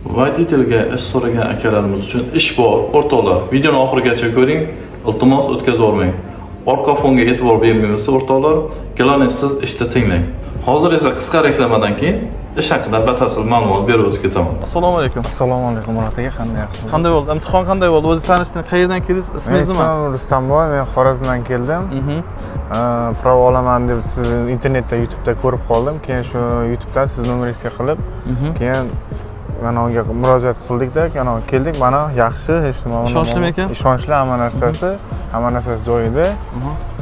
Voditelga ish so'ragan akalarimiz uchun ish bor, o'rtoqlar. Videoni oxirigacha ko'ring, iltimos o'tkazib olmang. Orqa fonga e'tibor bermaysiz o'rtoqlar, global siz ishda tinglang. Hozir esa qisqa reklamadan keyin ish haqida batafsil ma'lumot berib o'tib ketaman. Assalomu alaykum. Assalomu alaykum Murat aka, qanday yaxshimisiz? Qanday bo'ldi? Imtihon qanday bo'ldi? O'zingiz tanishtirib, qayerdan keldingiz? Ismingiz nima? Men Rustamboy, men Xorazmdan keldim. Pravo olaman deb sizni internetda, YouTube'da ko'rib qoldim. Keyin shu YouTube'dan siz nomeringizga qilib, keyin mana unga murojaat qildik-da, keyin keldik. Mana yaxshi, hech nima. Ishonchlimi ekan? Ishonchli hamma narsasi, joyida.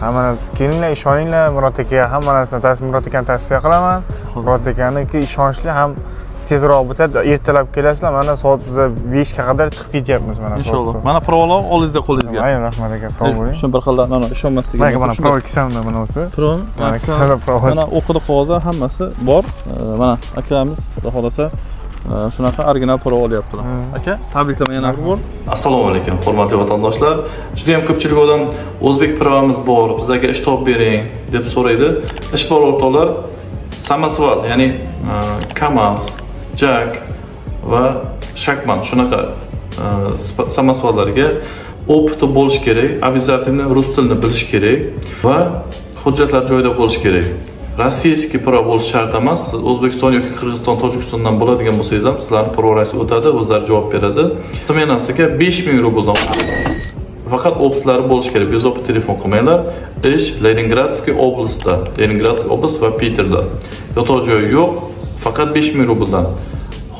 Hamma narsa kelinglar, ishoninglar Murat akaga, hamma narsani Murat akani tavsiya qilaman. Murat akaniki ishonchli ham tezroq bitadi. Ertalab kelasizlar, mana soat biza 5 ga qadar chiqib ketyapmiz mana. Inshaalloh. Mana provolov olingizda qo'lingizga. Ayni rahmat aka, sog' bo'ling. Shu bir xilda mana ishonmasligim. Mana provo kisamda mana o'zi. Mana o'qidi qog'ozlar hammasi bor. Mana akamiz xudo xolasa shunaqa original provo olyaptilar. Aka, tabriklaman yana bir bor. Assalomu alaykum, hurmatli vatandoshlar. Juda ham ko'pchilik odam o'zbek provomiz bor, bizga ish topib bering deb so'raydi. Ish bor o'rtoqlar. Samasval, ya'ni Kamaz, Jak va Shakman shunaqa samasvallarga opiti bo'lish kerak, обязательно rus tilini bilish kerak va hujjatlar joyida bo'lishi kerak. Rossiyskiy pravo bo'lish shart emas. Siz O'zbekiston yoki Qirg'iziston, Tojikistondan bo'ladigan bo'lsangiz ham sizlarning provorangiz o'tadi, o'zlari javob beradi. Smenasiga 5000 rubldan faqat opitlari bo'lishi kerak. Bezopit telefon qilmanglar. Ish Leningradskiy oblastda, Leningradskiy oblast va Piterda. Yotoq joyi yo'q, faqat 5000 rubldan.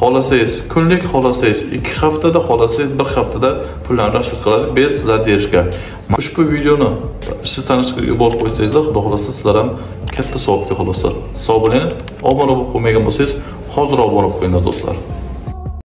Xolasangiz kunlik, xolasangiz 2 haftada, xolasangiz 1 haftada pullarni rasxod qiladi bez sizlar derishga. Ushbu videoni siz tanishga yuborib qo'ysangizlar, xudo xolasa sizlar ham katta savobga qolasizlar. Sog' bo'ling. Obuna bo'lib qo'ymagan bo'lsangiz, hozir obuna bo'lib qo'yinglar do'stlar.